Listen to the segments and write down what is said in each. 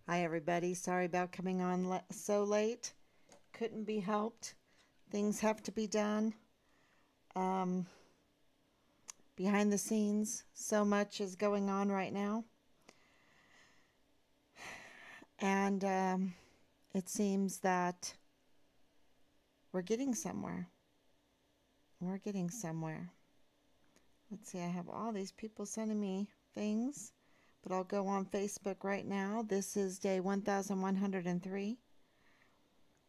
Hi, everybody. Sorry about coming on so late. Couldn't be helped. Things have to be done. Um, Behind the scenes, so much is going on right now. And it seems that we're getting somewhere. We're getting somewhere. Let's see, I have all these people sending me things, but I'll go on Facebook right now. This is day 1103.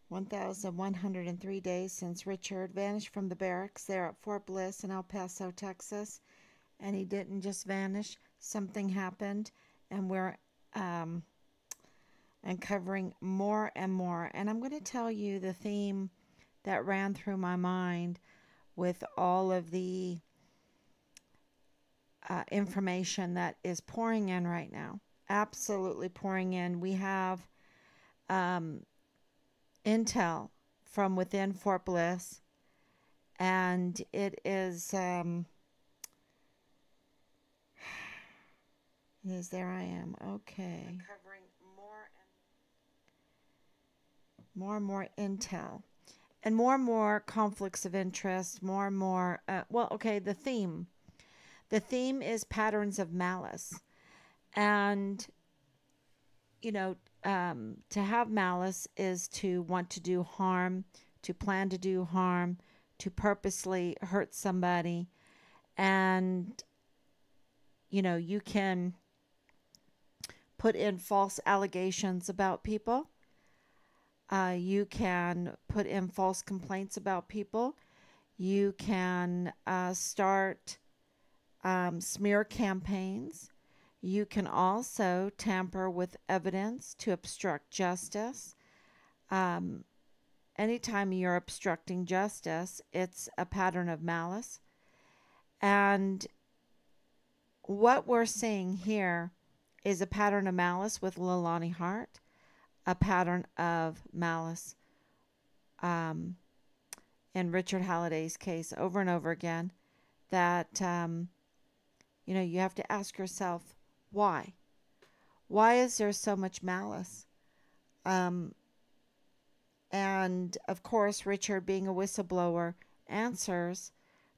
1,103 days since Richard vanished from the barracks there at Fort Bliss in El Paso, Texas. And he didn't just vanish, something happened, and we're uncovering more and more. And I'm going to tell you the theme that ran through my mind with all of the information that is pouring in right now. Absolutely pouring in. We have um, intel from within Fort Bliss, and it is there I am. Okay. Covering more and more intel, and more conflicts of interest, more and more. Okay, the theme. The theme is patterns of malice, and you know, to have malice is to want to do harm, to plan to do harm, to purposely hurt somebody, and you can put in false allegations about people. You can put in false complaints about people. You can start smear campaigns. You can also tamper with evidence to obstruct justice. Um, Anytime you're obstructing justice, it's a pattern of malice. And what we're seeing here is a pattern of malice with Leilani Hart, a pattern of malice in Richard Halliday's case over and over again, that you have to ask yourself, why? Why is there so much malice? Um, and of course, Richard, being a whistleblower, answers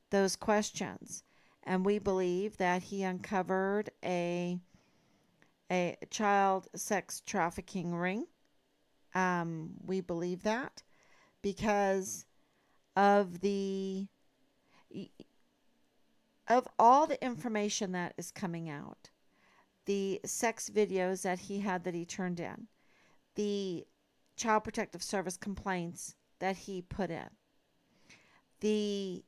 those questions. And we believe that he uncovered a child sex trafficking ring. We believe that because of the of all the information that is coming out, the sex videos that he had that he turned in, the child protective service complaints that he put in, the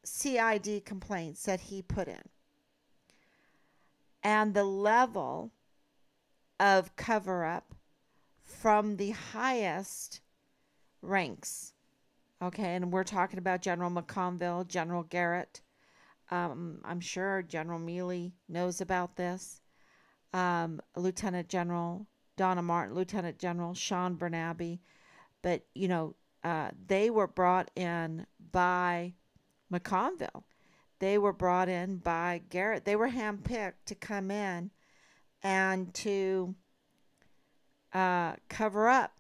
CID complaints that he put in, and the level of cover up from the highest ranks. Okay, and we're talking about General McConville, General Garrett. I'm sure General Mealy knows about this. Lieutenant General Donna Martin, Lieutenant General Sean Bernabe. But, they were brought in by McConville. They were brought in by Garrett. They were handpicked to come in and to cover up,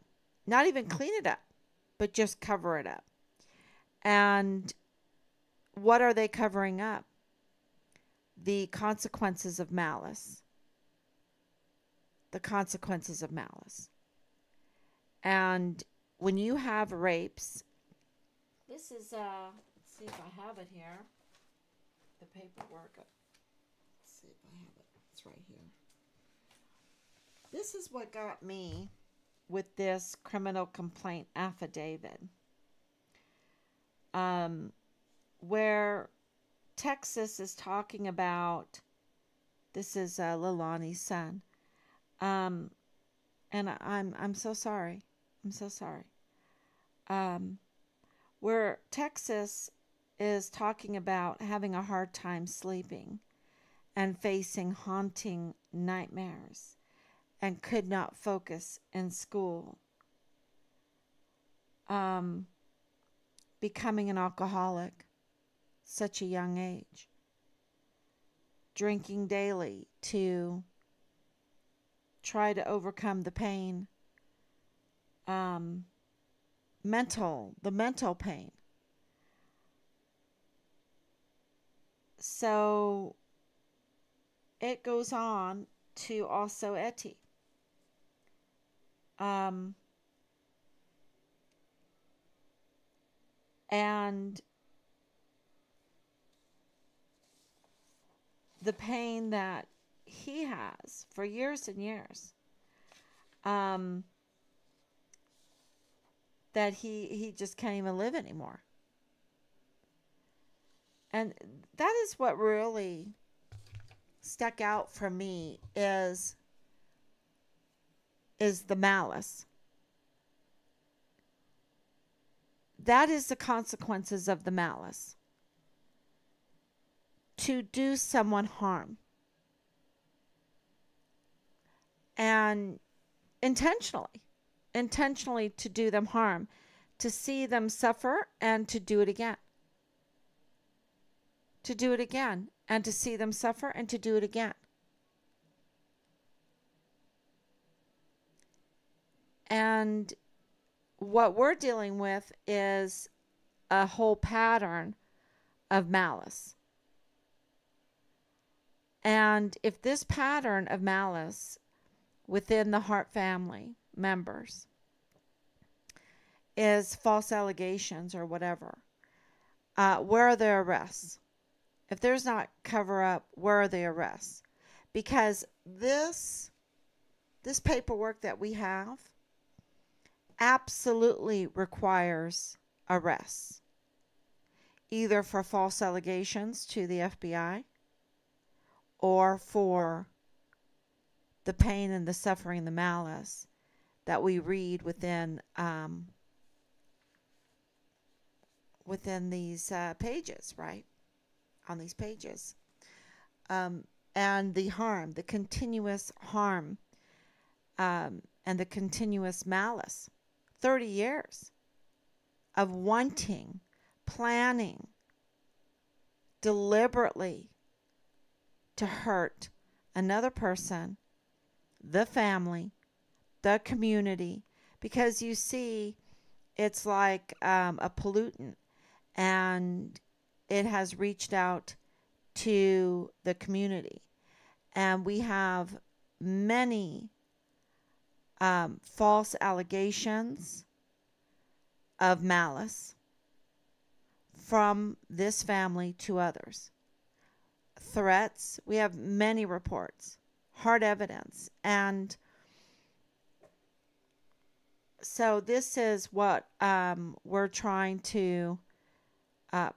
not even clean it up, but just cover it up. And what are they covering up? The consequences of malice. The consequences of malice. And when you have rapes, this is, let's see if I have it here. The paperwork. Let's see if I have it. It's right here. This is what got me with this criminal complaint affidavit. Where Texas is talking about, this is Leilani's son, and I'm so sorry. I'm so sorry. Where Texas is talking about having a hard time sleeping and facing haunting nightmares and could not focus in school. Becoming an alcoholic, such a young age. Drinking daily to try to overcome the pain, um, the mental pain. So it goes on to also Eti. Um, and the pain that he has for years and years, um, that he just can't even live anymore. And that is what really stuck out for me is the malice. That is the consequences of the malice. To do someone harm. And intentionally to do them harm, to see them suffer and to do it again. To do it again and to see them suffer and to do it again. And what we're dealing with is a whole pattern of malice. And if this pattern of malice within the Hart family members is false allegations or whatever, where are the arrests? If there's not cover up, where are the arrests? Because this paperwork that we have absolutely requires arrests, either for false allegations to the FBI or for the pain and the suffering, the malice that we read within these pages, right? On these pages. And the harm, the continuous harm, and the continuous malice. 30 years of wanting, planning, deliberately to hurt another person, the family, the community, because you see, it's like a pollutant, and it has reached out to the community. And we have many false allegations of malice from this family to others. Threats, we have many reports, hard evidence. And so this is what we're trying to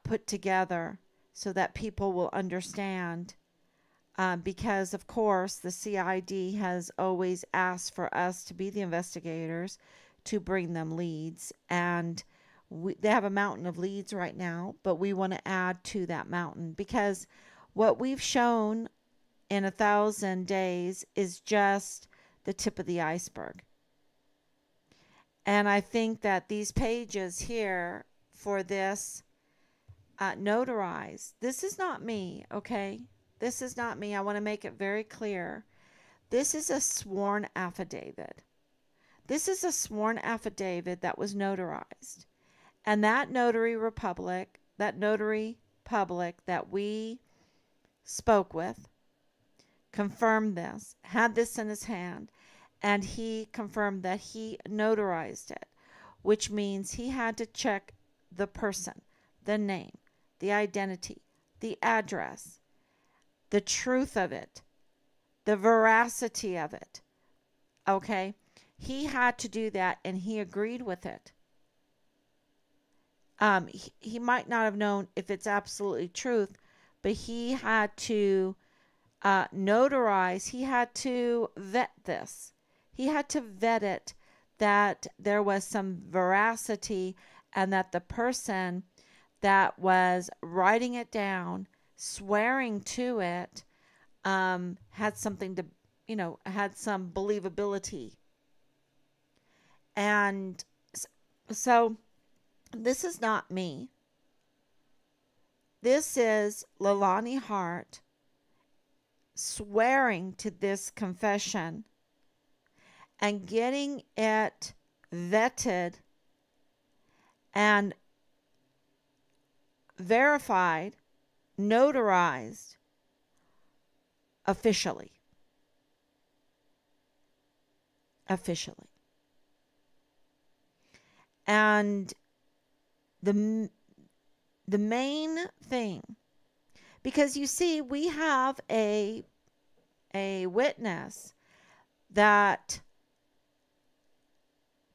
put together so that people will understand, because of course the CID has always asked for us to be the investigators to bring them leads, and they have a mountain of leads right now, but we want to add to that mountain, because what we've shown in 1,000 days is just the tip of the iceberg. And I think that these pages here for this notarized, this is not me, okay? This is not me. I want to make it very clear. This is a sworn affidavit. This is a sworn affidavit that was notarized. And that notary public that we spoke with confirmed this, had this in his hand, and he confirmed that he notarized it, which means he had to check the person, the name, the identity, the address, the truth of it, the veracity of it. Okay? He had to do that, and he agreed with it. He might not have known if it's absolutely truth, but he had to notarize, he had to vet this. He had to vet it, that there was some veracity, and that the person that was writing it down, swearing to it, had something to, had some believability. And so this is not me. This is Leilani Hart swearing to this confession and getting it vetted and verified, notarized officially. Officially. And the main thing, because you see, we have a witness that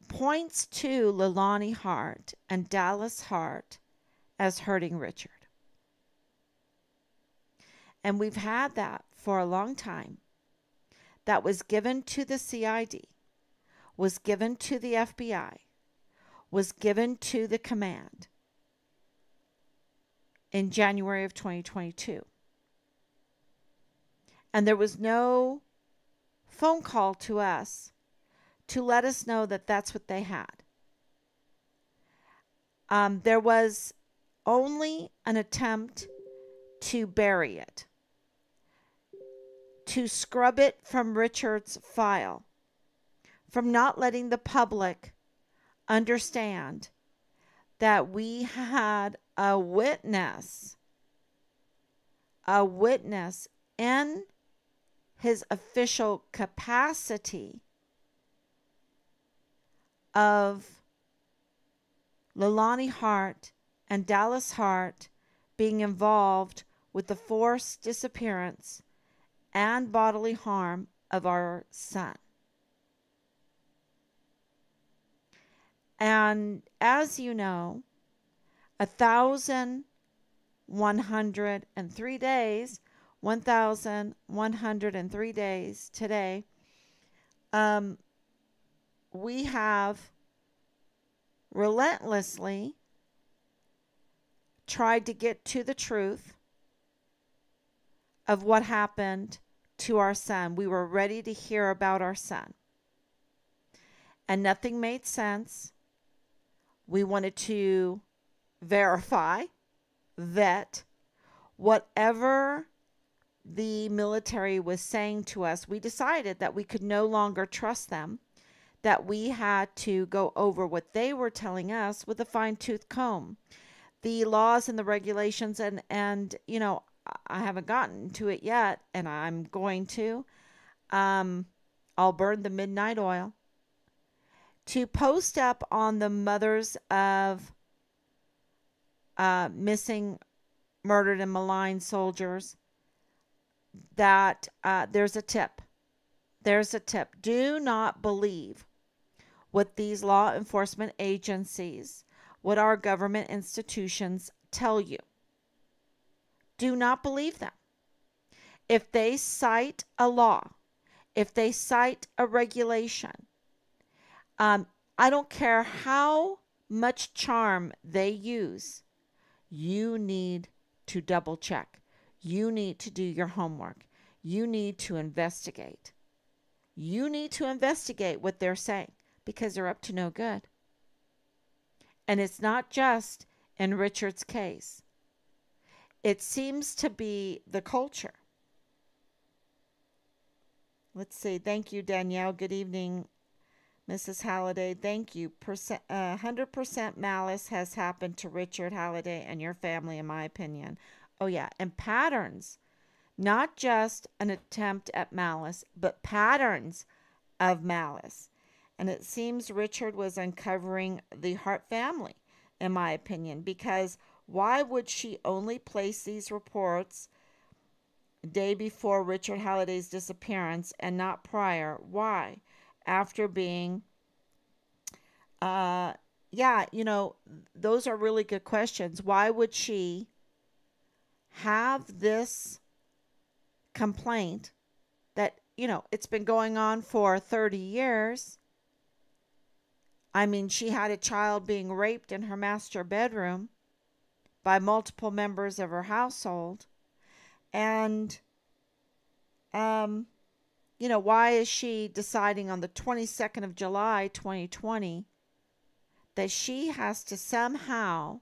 points to Leilani Hart and Dallas Hart as hurting Richard. And we've had that for a long time. That was given to the CID, was given to the FBI, was given to the command in January of 2022. And there was no phone call to us to let us know that that's what they had. There was only an attempt to bury it, to scrub it from Richard's file, from not letting the public understand that we had a witness in his official capacity of Leilani Hart and Dallas Hart being involved with the forced disappearance and bodily harm of our son. And as you know, 1,103 days, 1,103 days today, we have relentlessly tried to get to the truth of what happened to our son. We were ready to hear about our son. And nothing made sense. We wanted to verify, vet, whatever the military was saying to us. We decided that we could no longer trust them, that we had to go over what they were telling us with a fine-tooth comb. The laws and the regulations, and you know, I haven't gotten to it yet, and I'm going to. I'll burn the midnight oil to post up on the mothers of missing, murdered, and maligned soldiers that there's a tip. There's a tip. Do not believe what these law enforcement agencies, what our government institutions tell you. Do not believe them. If they cite a law, if they cite a regulation, I don't care how much charm they use, you need to double check. You need to do your homework. You need to investigate. You need to investigate what they're saying, because they're up to no good. And it's not just in Richard's case. It seems to be the culture. Let's see. Thank you, Danielle. Good evening, Mrs. Halliday. Thank you. 100% malice has happened to Richard Halliday and your family, in my opinion. Oh, yeah. And patterns. Not just an attempt at malice, but patterns of malice. And it seems Richard was uncovering the Hart family, in my opinion, because why would she only place these reports day before Richard Halliday's disappearance and not prior? Why? After being, yeah, you know, those are really good questions. Why would she have this complaint that, you know, it's been going on for 30 years? I mean, she had a child being raped in her master bedroom by multiple members of her household. And, you know, why is she deciding on the 22nd of July, 2020, that she has to somehow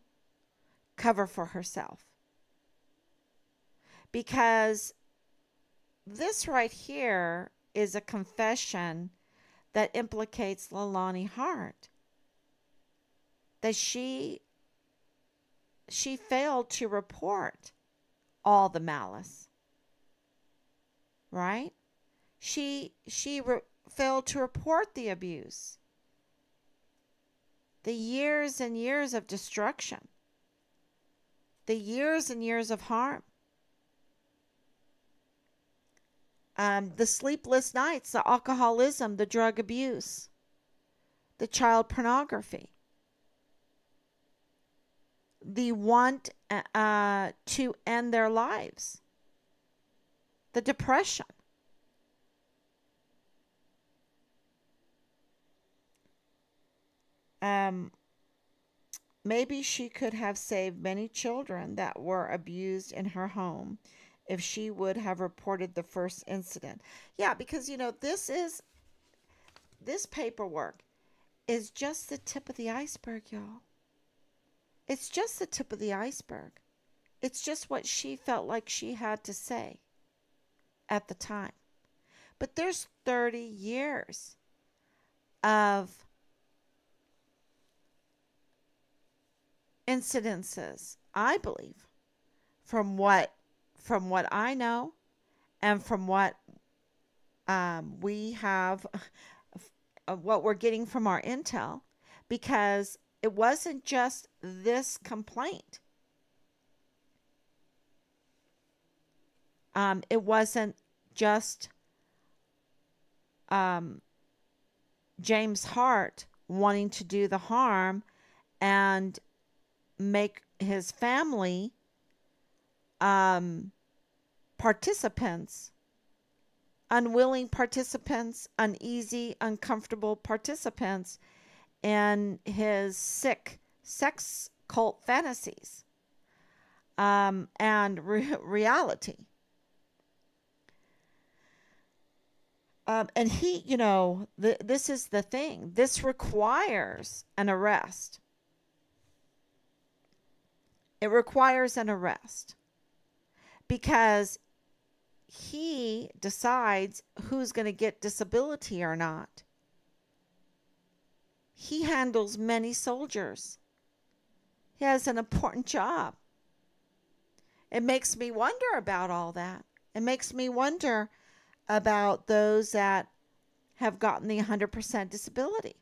cover for herself? Because this right here is a confession that implicates Leilani Hart. That she failed to report all the malice, right? She failed to report the abuse, the years and years of destruction, the years and years of harm, the sleepless nights, the alcoholism, the drug abuse, the child pornography, the want to end their lives, the depression. Maybe she could have saved many children that were abused in her home if she would have reported the first incident. Yeah, because this paperwork is just the tip of the iceberg, y'all. It's just the tip of the iceberg. It's just what she felt like she had to say at the time. But there's 30 years of incidences, I believe, from what I know and from what we have, what we're getting from our intel, because it wasn't just this complaint. It wasn't just James Hart wanting to do the harm and make his family participants, unwilling participants, uneasy, uncomfortable participants in his sick sex cult fantasies and reality. And he, this is the thing. This requires an arrest. It requires an arrest because he decides who's going to get disability or not. He handles many soldiers. He has an important job. It makes me wonder about all that. It makes me wonder about those that have gotten the 100% disability.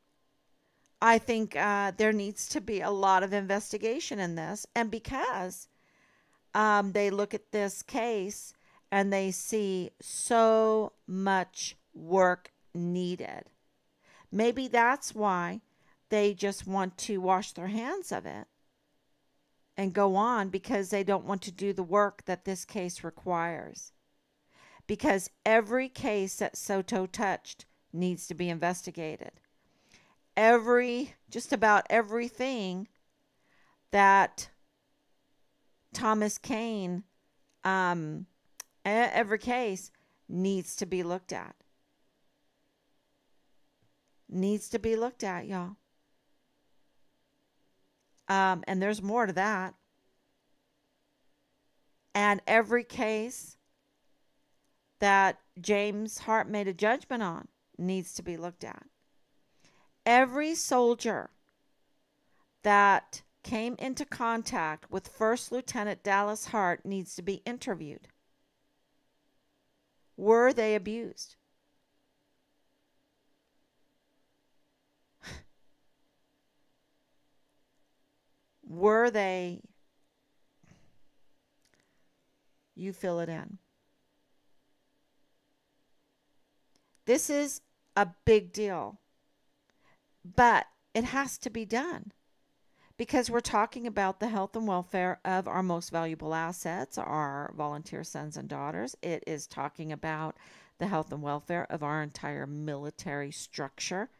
I think there needs to be a lot of investigation in this. And because they look at this case and they see so much work needed, maybe that's why they just want to wash their hands of it and go on, because they don't want to do the work that this case requires. Because every case that Soto touched needs to be investigated. Just about everything that Thomas Kane, every case needs to be looked at. Needs to be looked at, y'all. And there's more to that. And every case that James Hart made a judgment on needs to be looked at. Every soldier that came into contact with First Lieutenant Dallas Hart needs to be interviewed. Were they abused? Were they? You fill it in. This is a big deal. But it has to be done because we're talking about the health and welfare of our most valuable assets, our volunteer sons and daughters. It is talking about the health and welfare of our entire military structure.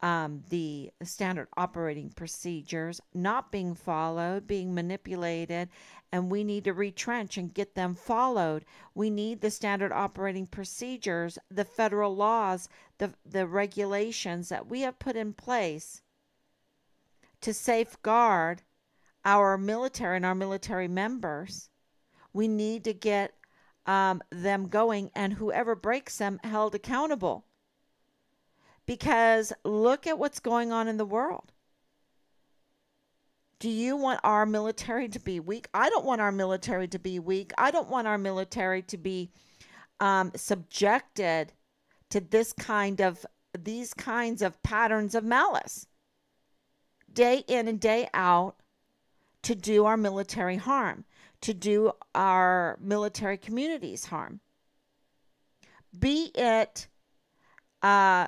The standard operating procedures not being followed, being manipulated, and we need to retrench and get them followed. We need the standard operating procedures, the federal laws, the regulations that we have put in place to safeguard our military and our military members. We need to get them going, and whoever breaks them held accountable. Because look at what's going on in the world. Do you want our military to be weak? I don't want our military to be weak. I don't want our military to be subjected to these kinds of patterns of malice day in and day out to do our military harm, to do our military communities harm. Be it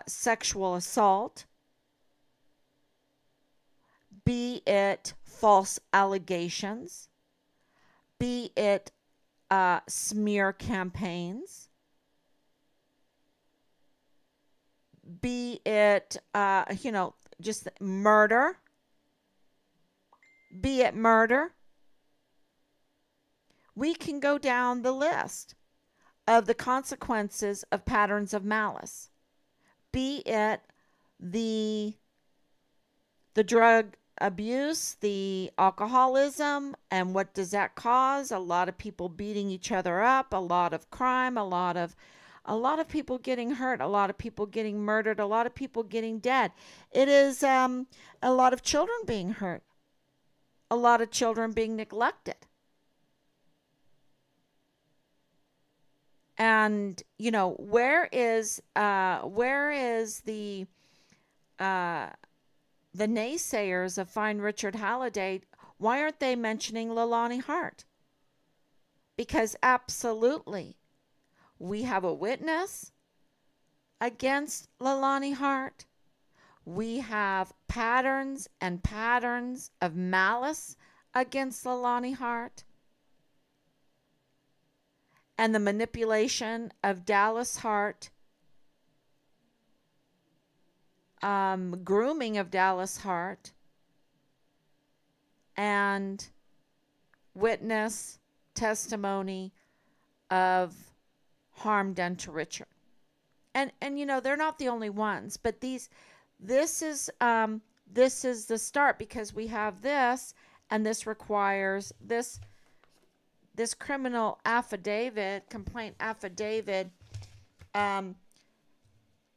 sexual assault, be it false allegations, be it smear campaigns, be it, just murder, be it murder. We can go down the list of the consequences of patterns of malice, be it the drug abuse, the alcoholism, and what does that cause? A lot of people beating each other up, a lot of crime, a lot of people getting hurt, a lot of people getting murdered, a lot of people getting dead. It is a lot of children being hurt, a lot of children being neglected. And where is the naysayers of Find Richard Halliday? Why aren't they mentioning Leilani Hart? Because absolutely, we have a witness against Leilani Hart. We have patterns and patterns of malice against Leilani Hart. And the manipulation of Dallas Hart, grooming of Dallas Hart, and witness testimony of harm done to Richard. And they're not the only ones, but this is the start, because we have this, and this requires this criminal affidavit, complaint affidavit,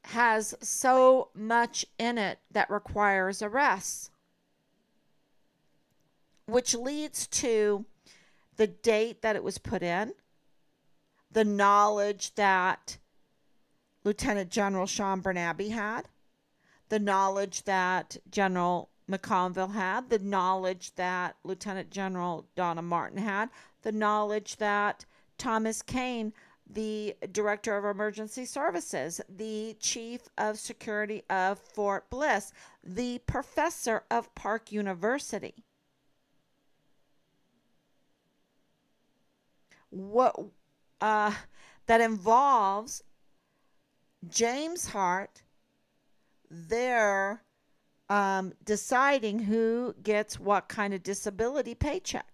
has so much in it that requires arrests, which leads to the date that it was put in, the knowledge that Lieutenant General Sean Bernabe had, the knowledge that General McConville had, the knowledge that Lieutenant General Donna Martin had, the knowledge that Thomas Kane, the Director of Emergency Services, the Chief of Security of Fort Bliss, the Professor of Park University, that involves James Hart, their deciding who gets what kind of disability paycheck.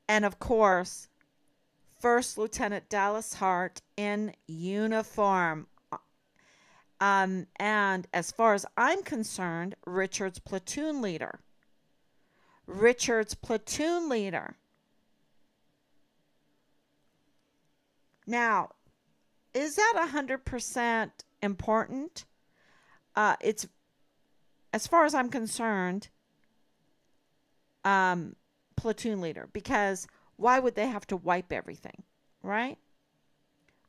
And of course, First Lieutenant Dallas Hart in uniform. And as far as I'm concerned, Richard's platoon leader. Now, is that 100% important? It's, as far as I'm concerned, platoon leader, because why would they have to wipe everything, right?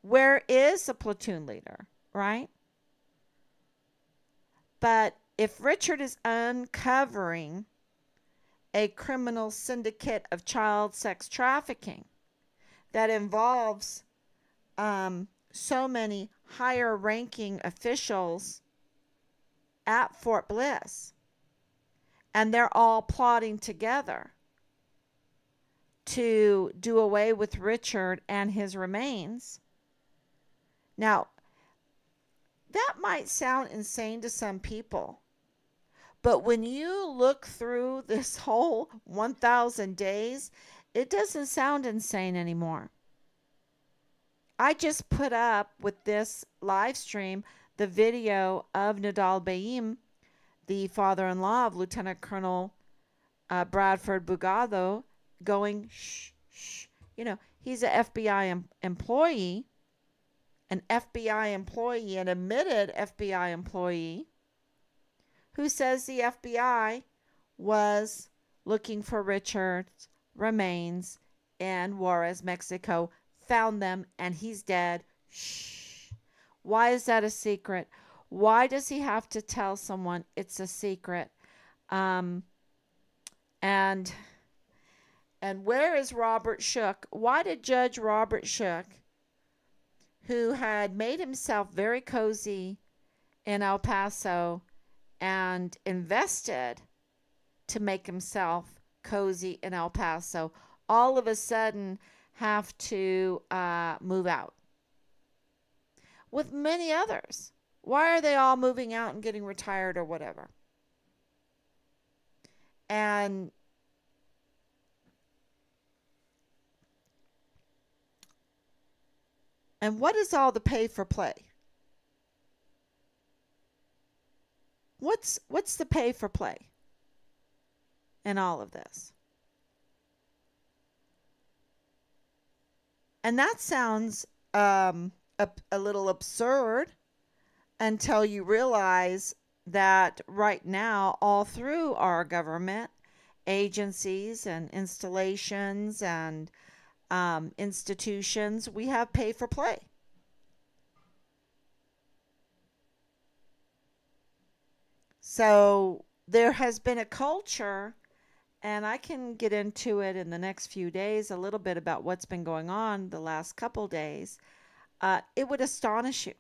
Where is the platoon leader, right? But if Richard is uncovering a criminal syndicate of child sex trafficking that involves so many higher ranking officials at Fort Bliss, and they're all plotting together to do away with Richard and his remains. Now, that might sound insane to some people, but when you look through this whole 1,000 days, it doesn't sound insane anymore. I just put up with this live stream the video of Nadal Baim, the father-in-law of Lieutenant Colonel Bradford Bugado, going, shh, shh. He's an FBI employee, an FBI employee, an admitted FBI employee, who says the FBI was looking for Richard's remains in Juarez, Mexico, found them, and he's dead. Shh. Why is that a secret? Why does he have to tell someone it's a secret? Um, and and where is Robert Shook? Why did Judge Robert Shook, who had made himself very cozy in El Paso and invested to make himself cozy in El Paso, all of a sudden have to move out with many others? Why are they all moving out and getting retired or whatever? And what is all the pay for play? What's the pay for play in all of this? And that sounds a little absurd until you realize that right now, all through our government, agencies and installations and institutions, we have pay for play. So there has been a culture, and I can get into it in the next few days a little bit about what's been going on the last couple days. It would astonish you.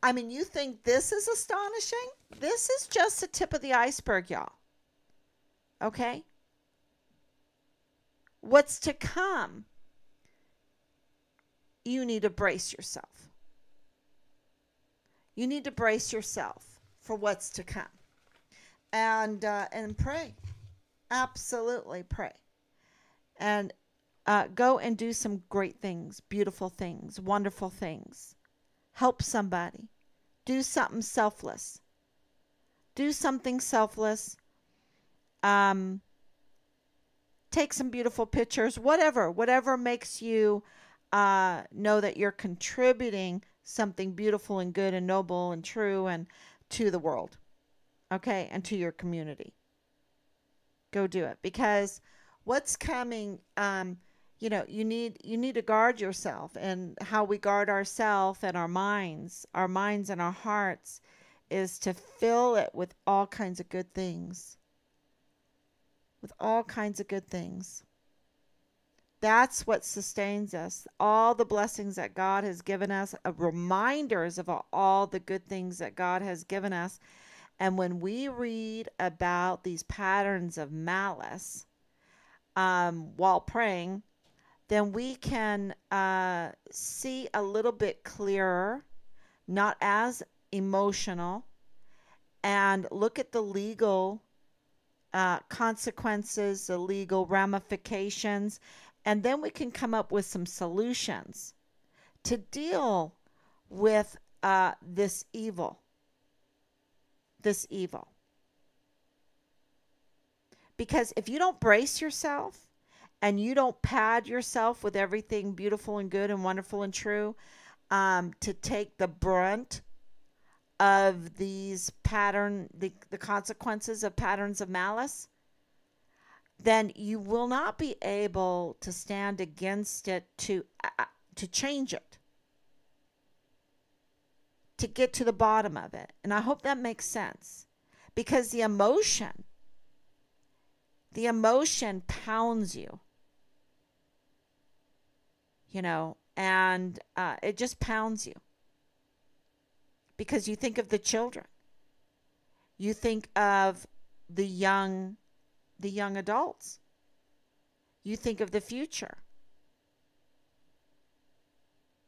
I mean, you think this is astonishing? This is just the tip of the iceberg, y'all. Okay? What's to come? You need to brace yourself. You need to brace yourself for what's to come. And pray. Absolutely pray. And go and do some great things, beautiful things, wonderful things. Help somebody. Do something selfless. Do something selfless. Take some beautiful pictures. Whatever makes you know that you're contributing something beautiful and good and noble and true and to the world. Okay, and to your community. Go do it, because what's coming, you need to guard yourself, and how we guard ourselves and our minds and our hearts is to fill it with all kinds of good things. With all kinds of good things. That's what sustains us. All the blessings that God has given us, reminders of all the good things that God has given us. And when we read about these patterns of malice while praying, then we can see a little bit clearer, not as emotional, and look at the legal consequences, the legal ramifications, and then we can come up with some solutions to deal with this evil. Because if you don't brace yourself and you don't pad yourself with everything beautiful and good and wonderful and true, to take the brunt of these the consequences of patterns of malice, then you will not be able to stand against it to change it, to get to the bottom of it. And I hope that makes sense, because the emotion pounds you, and it just pounds you, because you think of the children, you think of the young adults, you think of the future,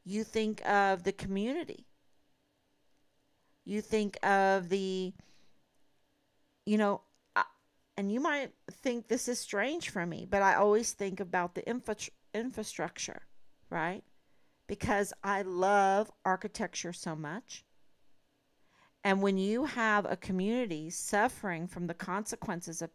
you think of the community, you think of the, and you might think this is strange for me, but I always think about the infrastructure, right? Because I love architecture so much. And when you have a community suffering from the consequences of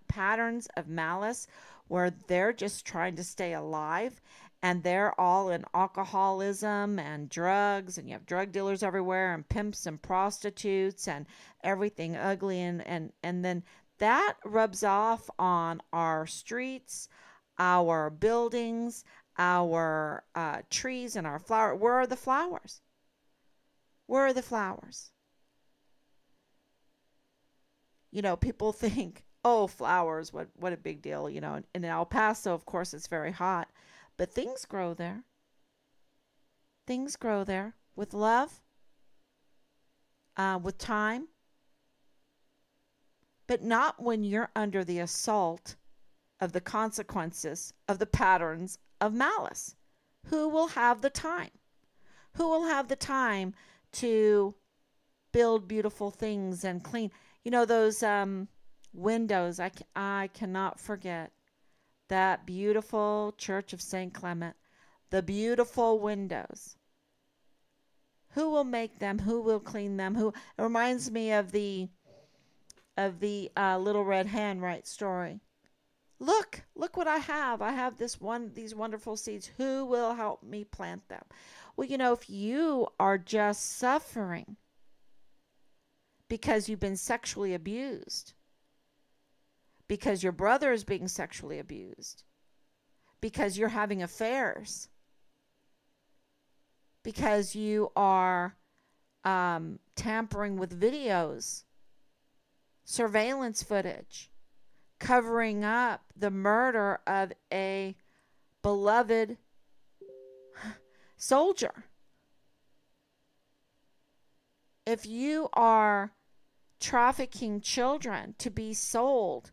patterns of malice, where they're just trying to stay alive and they're all in alcoholism and drugs, and you have drug dealers everywhere and pimps and prostitutes and everything ugly, and then that rubs off on our streets, our buildings, our trees, and our flower. Where are the flowers? Where are the flowers? People think, oh, flowers, what a big deal. And in El Paso, of course, it's very hot, but things grow there. Things grow there with love, with time, but not when you're under the assault of the consequences of the patterns of malice. Who will have the time? Who will have the time to build beautiful things and clean? Those windows. I cannot forget that beautiful Church of St. Clement. The beautiful windows. Who will make them? Who will clean them? Who? It reminds me of the Little Red Hen, right, story. Look what I have. I have these wonderful seeds. Who will help me plant them? Well, if you are just suffering because you've been sexually abused, because your brother is being sexually abused, because you're having affairs, because you are tampering with videos, surveillance footage, covering up the murder of a beloved soldier. If you are trafficking children to be sold,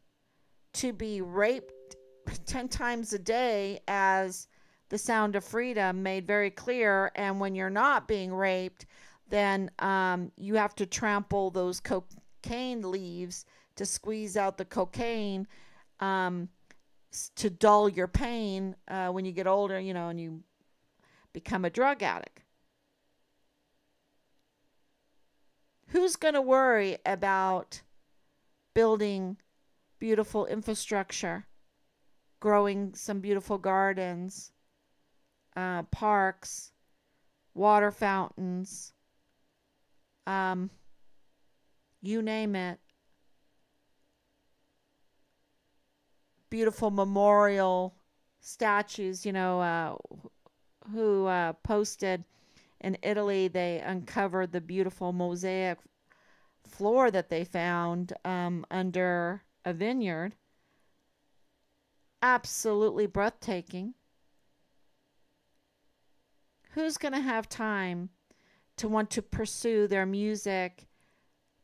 to be raped 10 times a day, as The Sound of Freedom made very clear, and when you're not being raped, then you have to trample those cocaine leaves to squeeze out the cocaine, to dull your pain when you get older, and you become a drug addict. Who's going to worry about building beautiful infrastructure, growing some beautiful gardens, parks, water fountains, you name it, beautiful memorial statues, who posted in Italy, they uncovered the beautiful mosaic floor that they found under a vineyard. Absolutely breathtaking. Who's going to have time to want to pursue their music,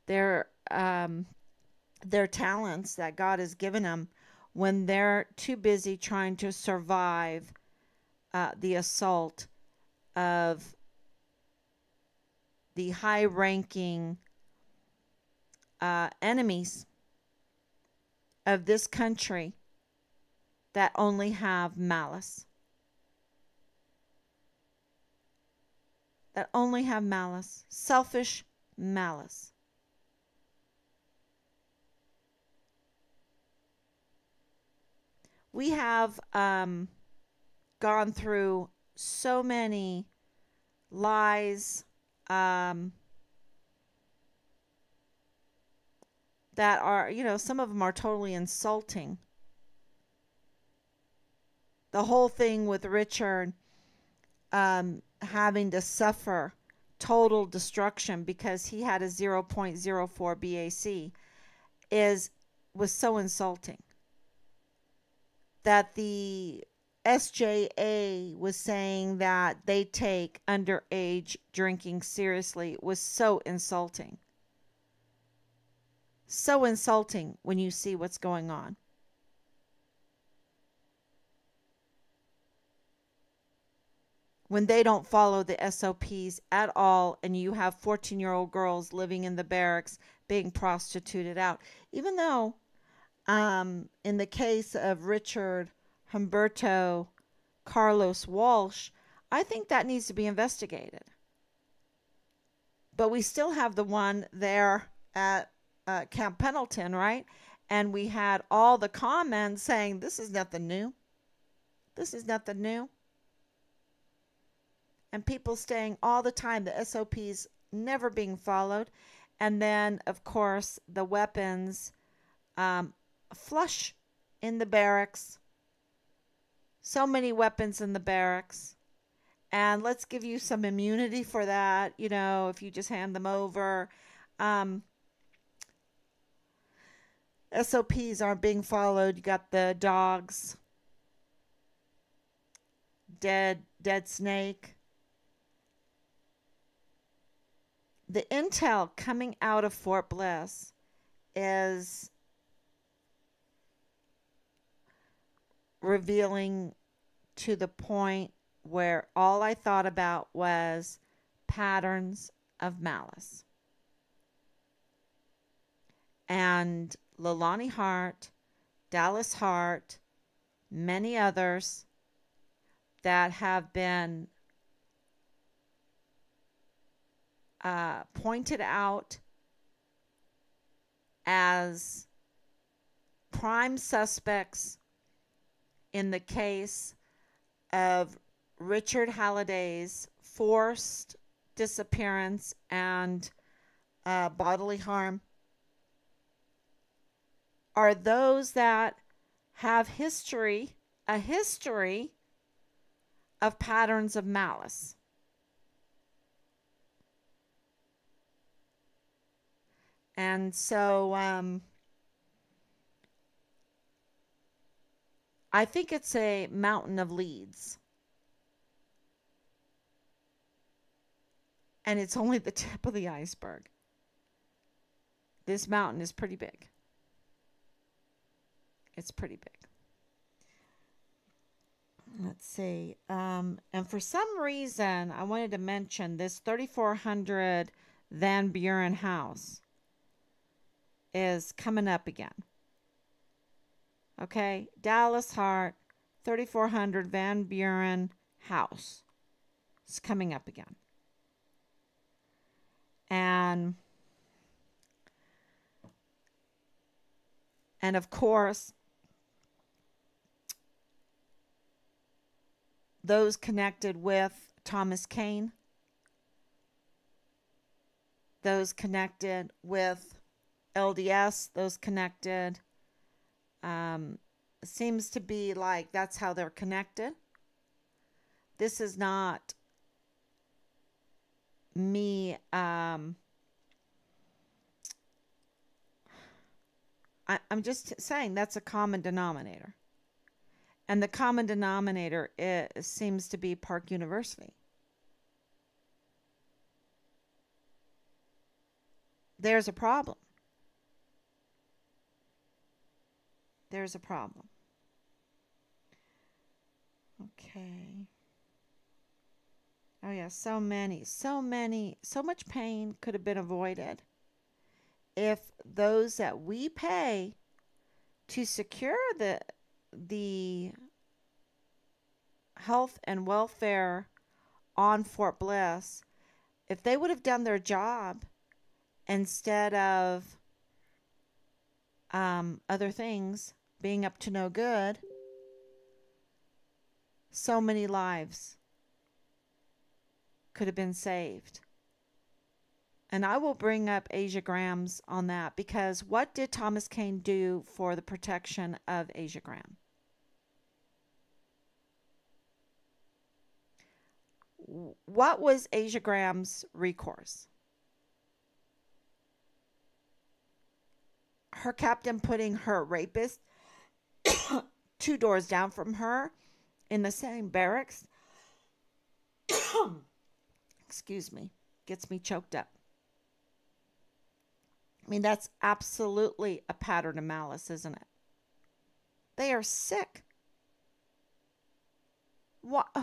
their talents that God has given them, when they're too busy trying to survive the assault of the high-ranking enemies of this country that only have malice? That only have malice. Selfish malice. We have gone through so many lies that are, some of them are totally insulting. The whole thing with Richard having to suffer total destruction because he had a 0.04 BAC was so insulting. That the SJA was saying that they take underage drinking seriously was so insulting. So insulting when you see what's going on. When they don't follow the SOPs at all, and you have 14-year-old girls living in the barracks being prostituted out. Even though in the case of Richard Humberto Carlos Walsh, I think that needs to be investigated. But we still have the one there at Camp Pendleton, right? And we had all the comments saying, this is nothing new. This is nothing new. and people staying all the time, the SOPs never being followed. And then, of course, the weapons um, flush in the barracks. So many weapons in the barracks. And let's give you some immunity for that, if you just hand them over. Um, SOPs aren't being followed. You got the dogs, dead snake. The intel coming out of Fort Bliss is revealing to the point where all I thought about was patterns of malice. And Leilani Hart, Dallas Hart, many others that have been pointed out as prime suspects in the case of Richard Halliday's forced disappearance and bodily harm are those that have a history of patterns of malice. And so I think it's a mountain of leads. And it's only the tip of the iceberg. This mountain is pretty big. It's pretty big. Let's see. And for some reason, I wanted to mention this 3400 Van Buren house is coming up again. Okay, Dallas Hart, 3400 Van Buren house. It's coming up again. And of course, those connected with Thomas Kane, those connected with LDS, those connected, seems to be like that's how they're connected. This is not me, I'm just saying that's a common denominator. And the common denominator seems to be Park University. There's a problem. There's a problem. Okay. Oh yeah, so much pain could have been avoided if those that we pay to secure the health and welfare on Fort Bliss, if they would have done their job instead of other things being up to no good, so many lives could have been saved. And I will bring up Asia Grahams on that, because what did Thomas Kane do for the protection of Asia Graham? What was Asia Graham's recourse? Her captain putting her rapist 2 doors down from her in the same barracks. Excuse me. Gets me choked up. I mean, that's absolutely a pattern of malice, isn't it? They are sick.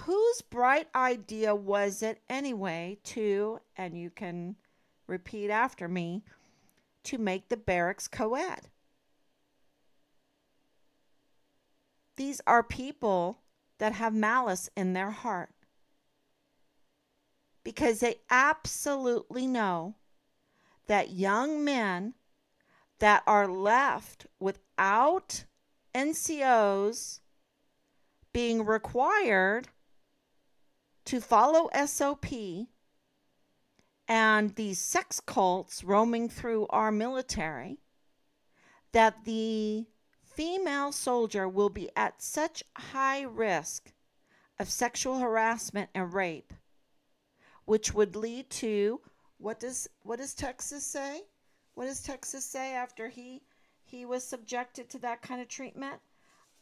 Whose bright idea was it anyway to, and you can repeat after me, to make the barracks co-ed? These are people that have malice in their heart, because they absolutely know that young men that are left without NCOs being required to follow SOP and these sex cults roaming through our military, that the female soldier will be at such high risk of sexual harassment and rape, which would lead to what does Texas say? What does Texas say after he was subjected to that kind of treatment?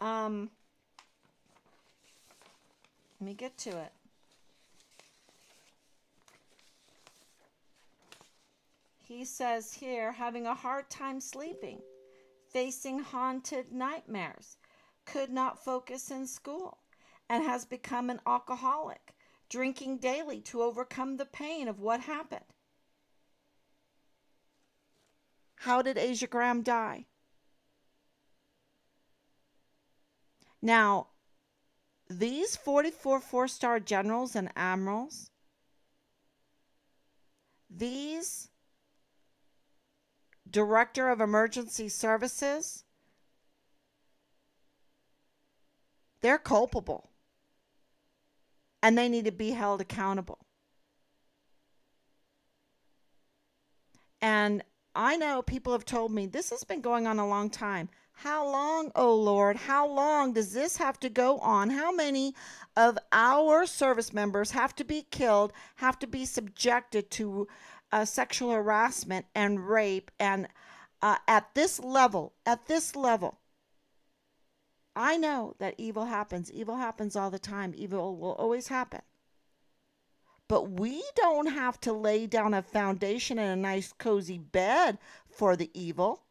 Let me get to it. He says here, having a hard time sleeping, facing haunted nightmares, could not focus in school, and has become an alcoholic, drinking daily to overcome the pain of what happened. How did Asia Graham die? Now, these 44 four-star generals and admirals, these director of emergency services, they're culpable. And they need to be held accountable. And I know people have told me this has been going on a long time. How long, oh Lord, how long does this have to go on? How many of our service members have to be killed, have to be subjected to sexual harassment and rape? And at this level, I know that evil happens. Evil happens all the time. Evil will always happen. But we don't have to lay down a foundation and a nice cozy bed for the evil.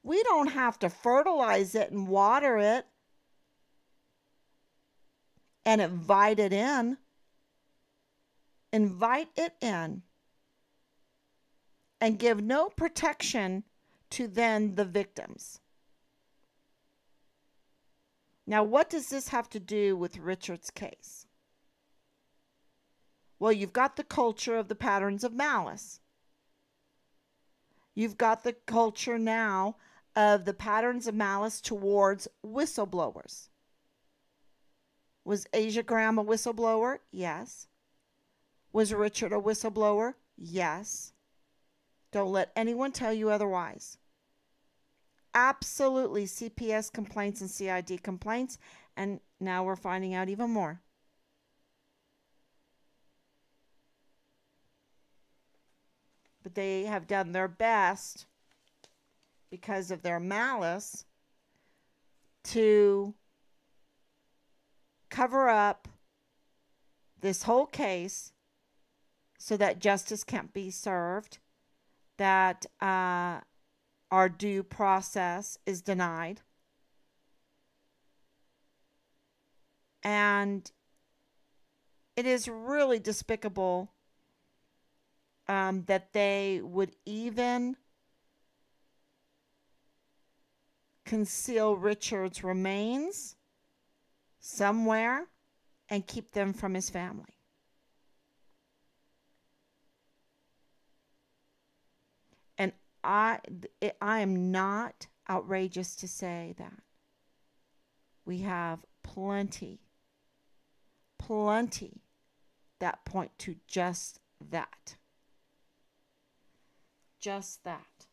We don't have to fertilize it and water it and invite it in. Invite it in and give no protection to then the victims. Now, what does this have to do with Richard's case? Well, you've got the culture of the patterns of malice. You've got the culture now of the patterns of malice towards whistleblowers. Was Asia Graham a whistleblower? Yes. Was Richard a whistleblower? Yes. Don't let anyone tell you otherwise. Absolutely CPS complaints and CID complaints, and now we're finding out even more. But they have done their best because of their malice to cover up this whole case so that justice can't be served, that our due process is denied. And it is really despicable that they would even conceal Richard's remains somewhere and keep them from his family. And I am not outrageous to say that. We have plenty that point to just that. Just that.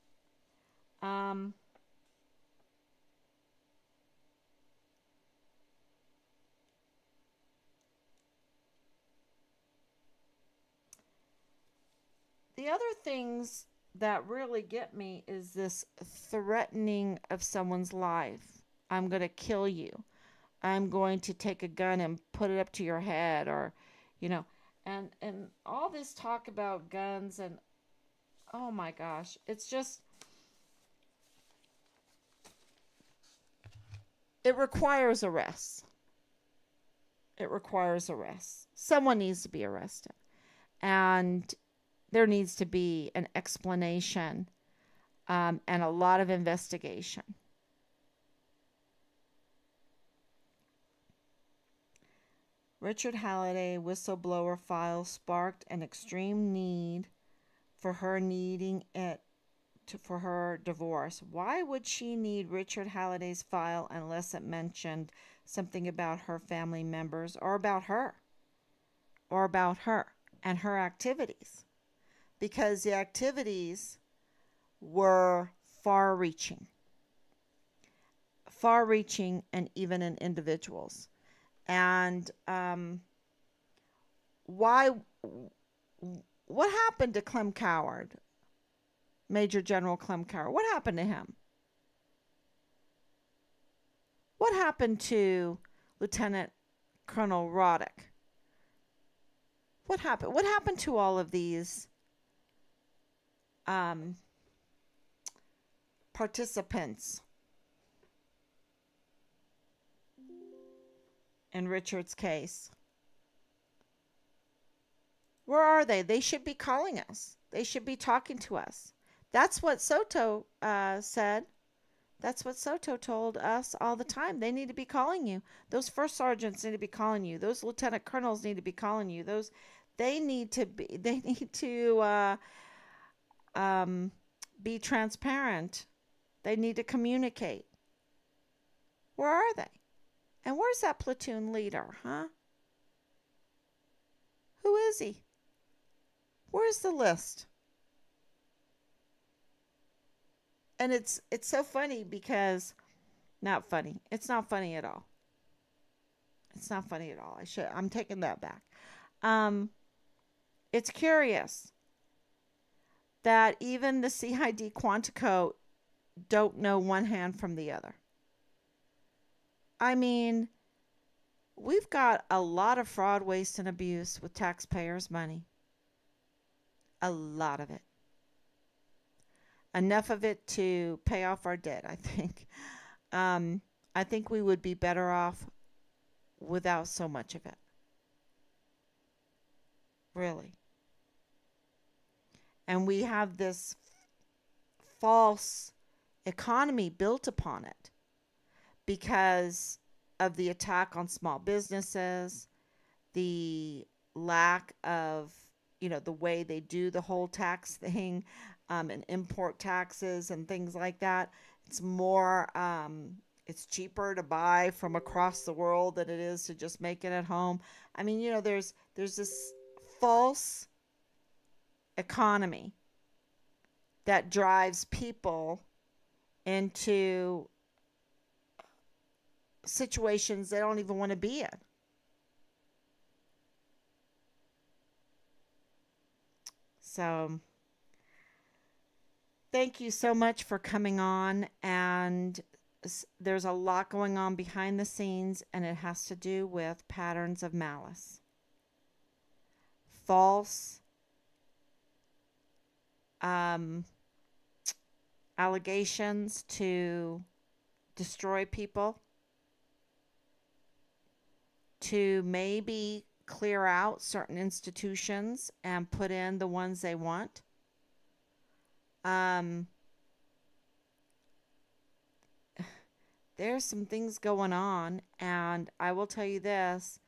The other things that really get me is this threatening of someone's life. I'm going to kill you. I'm going to take a gun and put it up to your head, or, and all this talk about guns, and oh my gosh, it's just, it requires arrests. It requires arrests. Someone needs to be arrested. And there needs to be an explanation and a lot of investigation. Richard Halliday whistleblower file sparked an extreme need for her needing it for her divorce. Why would she need Richard Halliday's file unless it mentioned something about her family members or about her? or about her and her activities, because the activities were far reaching, and even in individuals. And why? What happened to Clem Coward, Major General Clem Coward? What happened to him? What happened to Lieutenant Colonel Roddick? What happened? What happened to all of these um, participants in Richard's case? Where are they? They should be calling us. They should be talking to us. That's what Soto said. That's what Soto told us all the time. They need to be calling you. Those first sergeants need to be calling you. Those lieutenant colonels need to be calling you. They need to be. They need to um, be transparent. They need to communicate. Where are they? And where's that platoon leader, huh? Who is he? Where's the list? And it's so funny because not funny. It's not funny at all. It's not funny at all. I'm taking that back. Um it's curious that even the CID Quantico don't know one hand from the other. I mean, we've got a lot of fraud, waste, and abuse with taxpayers' money. A lot of it. Enough of it to pay off our debt, I think. Um, I think we would be better off without so much of it. Really. And we have this false economy built upon it because of the attack on small businesses, the lack of, the way they do the whole tax thing, and import taxes and things like that. It's more, it's cheaper to buy from across the world than it is to just make it at home. I mean, there's this false economy that drives people into situations they don't even want to be in. So, thank you so much for coming on. And there's a lot going on behind the scenes, and it has to do with patterns of malice, false um, allegations to destroy people, to maybe clear out certain institutions and put in the ones they want. Um, there's some things going on, and I will tell you this: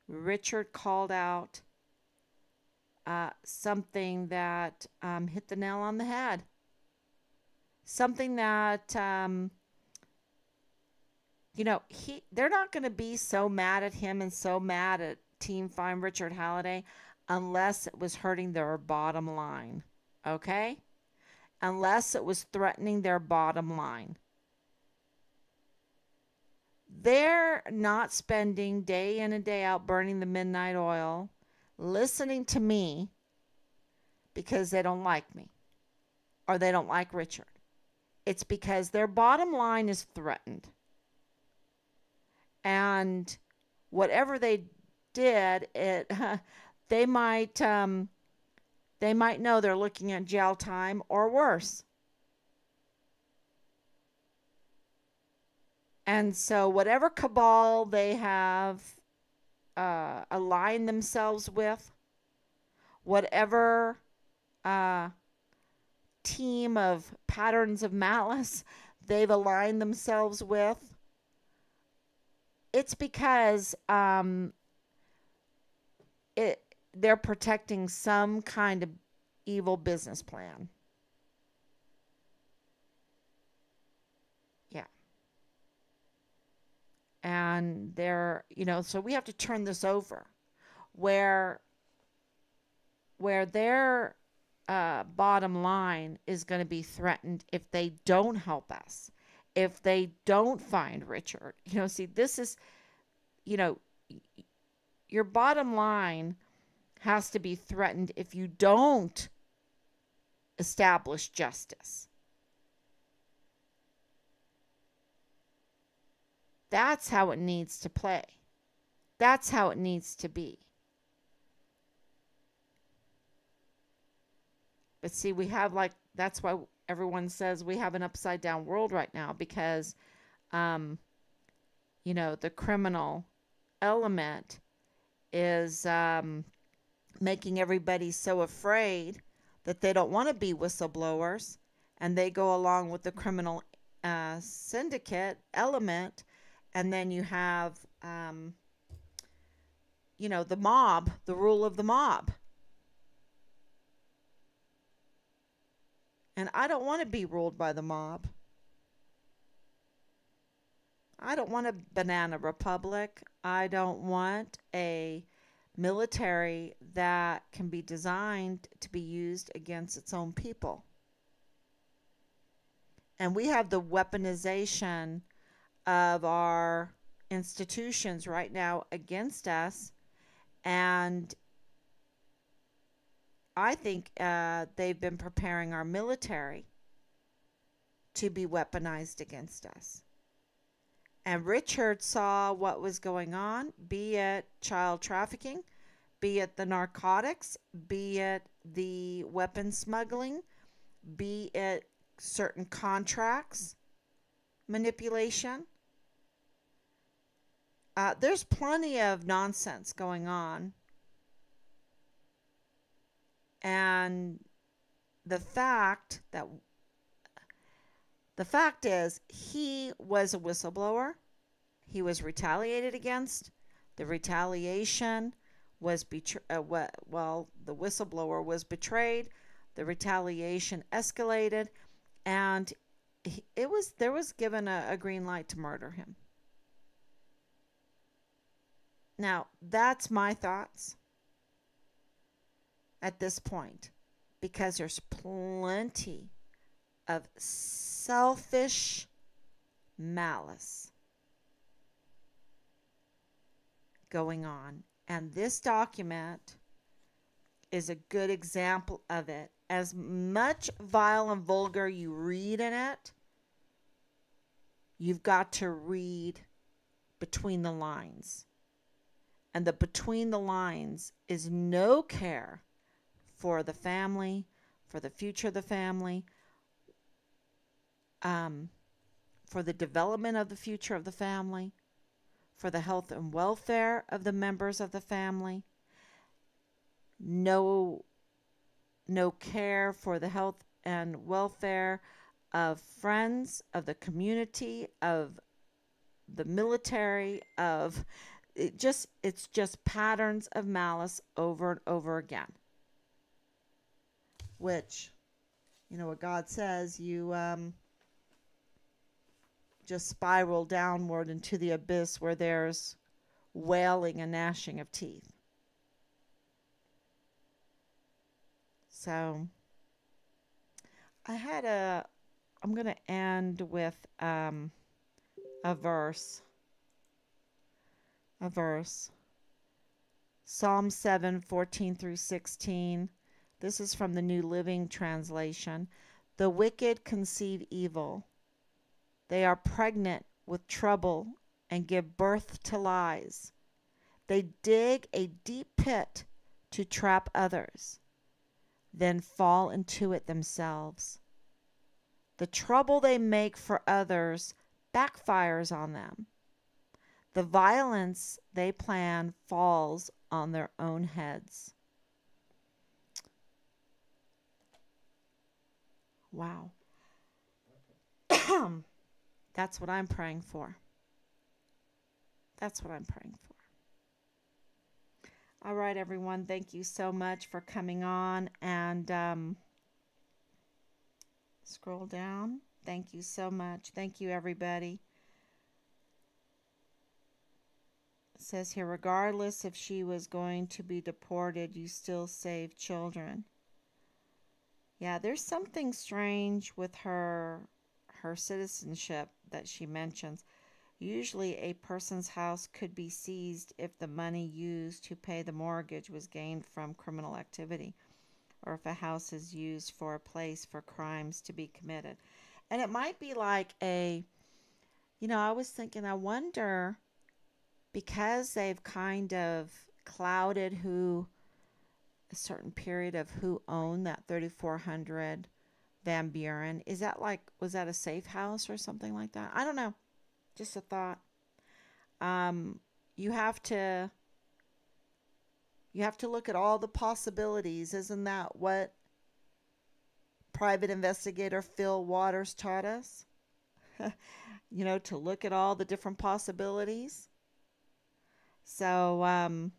Richard called out something that hit the nail on the head. Something that they're not going to be so mad at him and so mad at Team Fine Richard Halliday unless it was hurting their bottom line. Okay? Unless it was threatening their bottom line. They're not spending day in and day out burning the midnight oil, listening to me because they don't like me or they don't like Richard. It's because their bottom line is threatened. And whatever they did, they might know they're looking at jail time or worse. And so whatever cabal they have aligned themselves with, whatever team of patterns of malice they've aligned themselves with, it's because they're protecting some kind of evil business plan. Yeah. And so we have to turn this over where where their bottom line is going to be threatened if they don't help us, if they don't find Richard. See, this is, you know, your bottom line has to be threatened if you don't establish justice. That's how it needs to play. That's how it needs to be. But see, we have that's why everyone says we have an upside down world right now, because, the criminal element is making everybody so afraid that they don't want to be whistleblowers, and they go along with the criminal syndicate element, and then you have, the mob, the rule of the mob. And I don't want to be ruled by the mob. I don't want a banana republic. I don't want a military that can be designed to be used against its own people. And we have the weaponization of our institutions right now against us. And I think they've been preparing our military to be weaponized against us. And Richard saw what was going on, be it child trafficking, be it the narcotics, be it the weapon smuggling, be it certain contracts manipulation. There's plenty of nonsense going on. And the fact is, he was a whistleblower. He was retaliated against. The retaliation was the whistleblower was betrayed. The retaliation escalated, and there was given a green light to murder him. Now, that's my thoughts at this point, because there's plenty of selfish malice going on. And this document is a good example of it. As much vile and vulgar you read in it, you've got to read between the lines. And the between the lines is no care for the family, for the future of the family, for the development of the future of the family, for the health and welfare of the members of the family. No care for the health and welfare of friends, of the community, of the military, of it's just patterns of malice over and over again. Which, what God says, you just spiral downward into the abyss where there's wailing and gnashing of teeth. So I'm going to end with a verse. Psalm 7:14 through 16. This is from the New Living Translation. The wicked conceive evil. They are pregnant with trouble and give birth to lies. They dig a deep pit to trap others, then fall into it themselves. The trouble they make for others backfires on them. The violence they plan falls on their own heads. Wow. That's what I'm praying for. That's what I'm praying for. All right, everyone. Thank you so much for coming on. And scroll down. Thank you so much. Thank you, everybody. It says here, regardless if she was going to be deported, you still save children. Yeah, there's something strange with her citizenship that she mentions. Usually a person's house could be seized if the money used to pay the mortgage was gained from criminal activity, or if a house is used for a place for crimes to be committed. And it might be like I was thinking, I wonder, because they've kind of clouded a certain period of who owned that 3400 Van Buren. Is that was that a safe house or something like that? I don't know. Just a thought. Um, you have to look at all the possibilities. Isn't that what private investigator Phil Waters taught us? To look at all the different possibilities. So,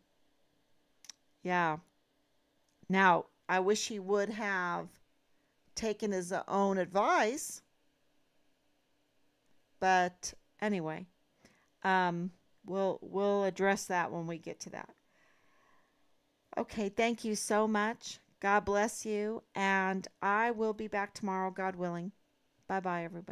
yeah. Now, I wish he would have taken his own advice, but anyway, we'll address that when we get to that. Okay, thank you so much. God bless you, and I will be back tomorrow, God willing. Bye bye, everybody.